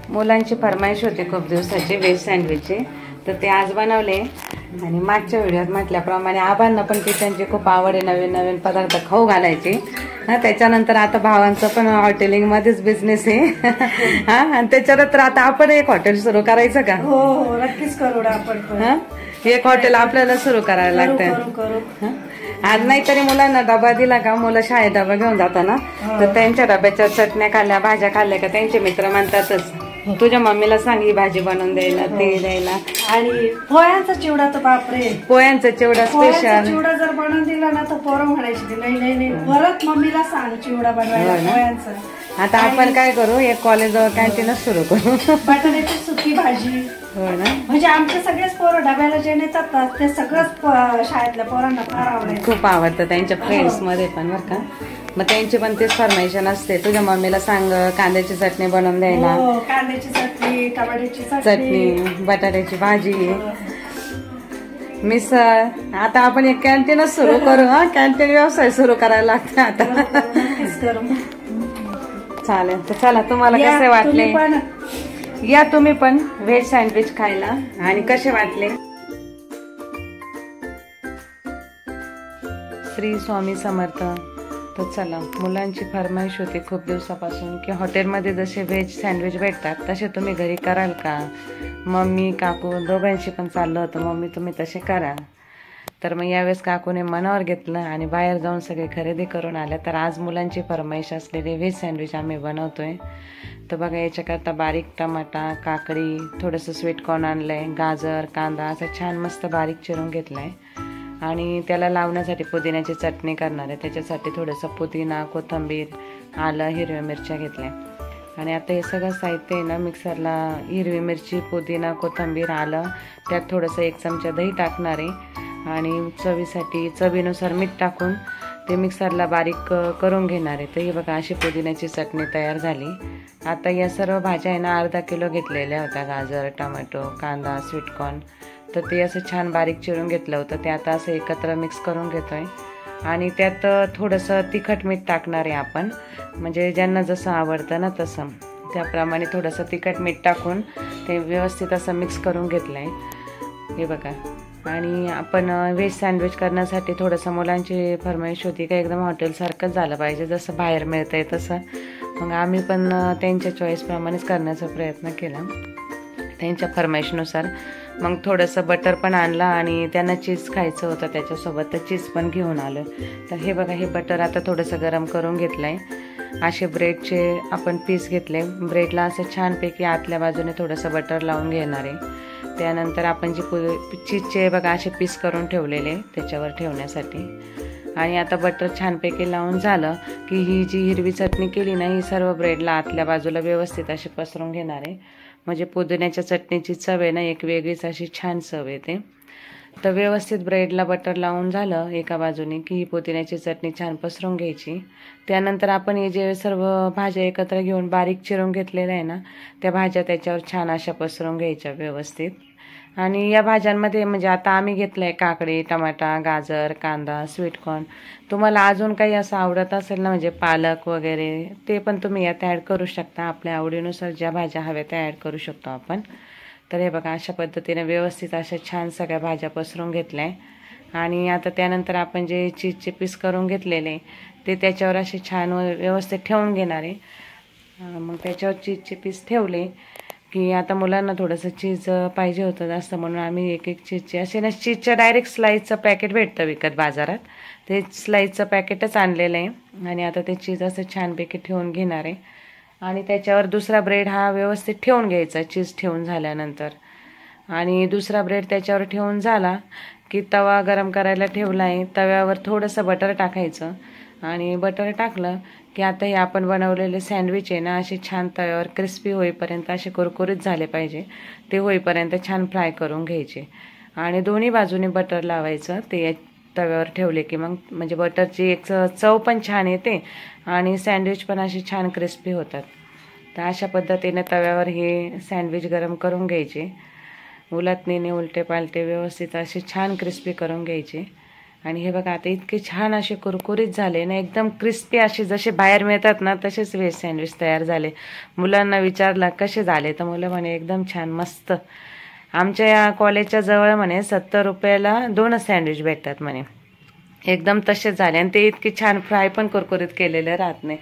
मुलांची फरमाईश होती खूप दिवसाची व्हेज सँडविचची, तर ते आज बनवले. आणि मागच्या व्हिडिओत म्हटल्याप्रमाणे आबांना पण किचनची खूप आवड आहे, नवीन नवीन पदार्थ खाऊ घालायची. त्याच्यानंतर आता भावांचं पण हॉटेलिंगमध्येच बिझनेस आहे. हा, आणि त्याच्यानंतर आता आपण एक हॉटेल सुरू करायचं का? हो हो, नक्कीच करू आपण. एक हॉटेल आपल्याला सुरू करायला लागतं. आज नाही तरी मुलांना डबा दिला का, मुलं शाळेत डबा घेऊन जाताना तर त्यांच्या डब्याच्या चटण्या खाल्ल्या, भाज्या खाल्ल्या का त्यांचे मित्र म्हणतातच तुझ्या मम्मीला सांग ही भाजी बनवून द्यायला, ते द्यायला. आणि पोह्यांचा चिवडा तर बापरे, पोह्यांचा चिवडा स्पेशल चिवडा जर बनवून दिला ना तर पोरं म्हणायची नाही नाही नाही परत मम्मीला सांग चिवडा बनवायला पोह्यांचा. आता आपण काय करू, एक कॉलेज जवळ कॅन्टीनच सुरू करू. बटाट्याची सुकी भाजी. हो ना, म्हणजे आमचे सगळेच पोरं डब्याला जे नेतात ते सगळंच शाळेतल्या पोरांना फार आवडतं, खूप आवडतं त्यांच्या फ्रेंड्स मध्ये पण बरं का. मग त्यांची पण तेच फरमाईशन असते, तुझ्या मम्मीला सांग कांद्याची चटणी बनवून द्यायला, कांद्याची चटणी, टमाट्याची चटणी, बटाट्याची भाजी, मिसळ. आता आपण एक कॅन्टीनच सुरू करू. कॅन्टीन व्यवसाय सुरू करायला लागतो आता. चालेल, तर चला तुम्हाला कसे वाटले या तुम्ही पण व्हेज सँडविच खायला, आणि कसे वाटले. श्री स्वामी समर्थ. तर चला, मुलांची फरमाईश होती खूप दिवसापासून की हॉटेलमध्ये जसे व्हेज सँडविच भेटतात तसे तुम्ही घरी कराल का. मम्मी काकू दोघांशी पण चाललं होतं, मम्मी तुम्ही तसे करा. तर मग यावेळेस काकूने मनावर घेतलं आणि बाहेर जाऊन सगळे खरेदी करून आल्या. तर आज मुलांची फरमाईश असलेले व्हेज सँडविच आम्ही बनवतोय. तर बघा, याच्याकरता बारीक टमाटा, काकडी, थोडंसं स्वीटकॉर्न आणलंय, गाजर, कांदा असं छान मस्त बारीक चिरून घेतलाय. आणि त्याला लावण्यासाठी पुदिन्याची चटणी करणार आहे. त्याच्यासाठी थोडंसं पुदिना, कोथिंबीर, आलं, हिरव्या मिरच्या घेतल्या. आणि आता हे सगळं साहित्य आहे ना मिक्सरला, हिरवी मिरची, पुदिना, कोथिंबीर, आलं, त्यात थोडंसं 1 चमचा दही टाकणार आहे आणि चवीसाठी चवीनुसार मीठ टाकून ते मिक्सरला बारीक करून घेणार आहे. तर हे बघा, अशी पुदिन्याची चटणी तयार झाली. आता या सर्व भाज्या आहे ना अर्धा किलो घेतलेल्या होत्या, गाजर, टोमॅटो, कांदा, स्वीटकॉर्न. तर ते असं छान बारीक चिरून घेतलं होतं. ते आता असं एकत्र मिक्स करून घेतोय आणि त्यात थोडंसं तिखट मीठ टाकणार आहे आपण, म्हणजे ज्यांना जसं आवडतं ना तसं त्याप्रमाणे थोडंसं तिखट मीठ टाकून ते व्यवस्थित असं मिक्स करून घेतलं आहे. हे बघा, आणि आपण व्हेज सँडविच करण्यासाठी थोडंसं मुलांची फरमाईश होती का एकदम हॉटेलसारखंच झालं पाहिजे, जसं बाहेर मिळतंय तसं. मग आम्ही पण त्यांच्या चॉईसप्रमाणेच करण्याचा प्रयत्न केला त्यांच्या फरमाईशनुसार. मग थोडंसं बटर पण आणलं आणि त्यांना चीज खायचं होतं त्याच्यासोबत, तर चीज पण घेऊन आलं. तर हे बघा, हे बटर आता थोडंसं गरम करून घेतलं आहे. असे ब्रेडचे आपण पीस घेतले, ब्रेडला असं छानपैकी आतल्या बाजूने थोडंसं बटर लावून घेणार आहे. त्यानंतर आपण जे चीजचे बघा असे पीस करून ठेवलेले त्याच्यावर ठेवण्यासाठी. आणि आता बटर छानपैकी लावून झालं की ही जी हिरवी चटणी केली ना ही सर्व ब्रेडला आतल्या बाजूला व्यवस्थित अशी पसरून घेणार आहे. म्हणजे पुदिन्याच्या चटणीची चव आहे ना एक वेगळीच अशी छान चव येते. तर व्यवस्थित ब्रेडला बटर लावून झालं एका बाजूने की ही पुदिन्याची चटणी छान पसरून घ्यायची. त्यानंतर आपण हे जे सर्व भाज्या एकत्र घेऊन बारीक चिरून घेतलेल्या आहे ना त्या भाज्या त्याच्यावर छान अशा पसरून घ्यायच्या व्यवस्थित. आणि या भाज्यांमध्ये म्हणजे आता आम्ही घेतलं आहे काकडी, टमाटा, गाजर, कांदा, स्वीटकॉर्न. तुम्हाला अजून काही असं आवडत असेल ना म्हणजे पालक वगैरे ते पण तुम्ही यात ॲड करू शकता. आपल्या आवडीनुसार ज्या भाज्या हव्या त्या ॲड करू शकतो आपण. तर हे बघा, अशा पद्धतीने व्यवस्थित अशा छान सगळ्या भाज्या पसरून घेतल्या आहे. आणि आता त्यानंतर आपण जे चीजचे पीस करून घेतलेले ते त्याच्यावर असे छान व्यवस्थित ठेवून घेणार आहे. मग त्याच्यावर चीजचे पीस ठेवले की आता मुलांना थोडंसं चीज पाहिजे होतं जास्त, म्हणून आम्ही एक एक चीजचे असे ना चीजच्या डायरेक्ट स्लाईसचं पॅकेट भेटतं विकत बाजारात, ते स्लाईसचं पॅकेटच आणलेलं आहे. आणि आता ते चीज असं छानपैकी ठेवून घेणार आहे. आणि त्याच्यावर दुसरा ब्रेड हा व्यवस्थित ठेवून घ्यायचा चीज ठेवून झाल्यानंतर. आणि दुसरा ब्रेड त्याच्यावर ठेवून झाला की तवा गरम करायला ठेवला आहे, तव्यावर थोडंसं बटर टाकायचं. आणि बटर टाकलं की आता हे आपण बनवलेले सँडविच आहे ना असे छान तव्यावर क्रिस्पी होईपर्यंत असे कुरकुरीत झाले पाहिजे, ते होईपर्यंत छान फ्राय करून घ्यायचे. आणि दोन्ही बाजूने बटर लावायचं ते तव्यावर ठेवले की मग म्हणजे बटरची एक चव पण छान येते आणि सँडविच पण असे छान क्रिस्पी होतात. तर अशा पद्धतीने तव्यावर हे सँडविच गरम करून घ्यायचे, उलटणीने उलटे पालटे व्यवस्थित असे छान क्रिस्पी करून घ्यायचे. आणि हे बघा आता इतके छान असे कुरकुरीत झाले ना, एकदम क्रिस्पी असे जसे बाहेर मिळतात ना तसेच व्हेज सँडविच तयार झाले. मुलांना विचारलं कसे झाले तर मुलं म्हणे एकदम छान मस्त. आमच्या या कॉलेजच्या जवळ म्हणे 70 रुपयाला 2 सँडविच भेटतात म्हणे. एकदम तसेच झाले आणि ते इतके छान फ्राय पण कुरकुरीत केलेले राहत नाही.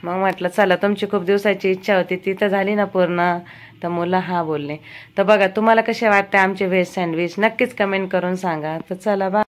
मग म्हटलं चला तुमची खूप दिवसाची इच्छा होती ती तर झाली ना पूर्ण. तर मुलं हा बोलले. तर बघा तुम्हाला कसे वाटते आमचे व्हेज सँडविच नक्कीच कमेंट करून सांगा. तर चला बा.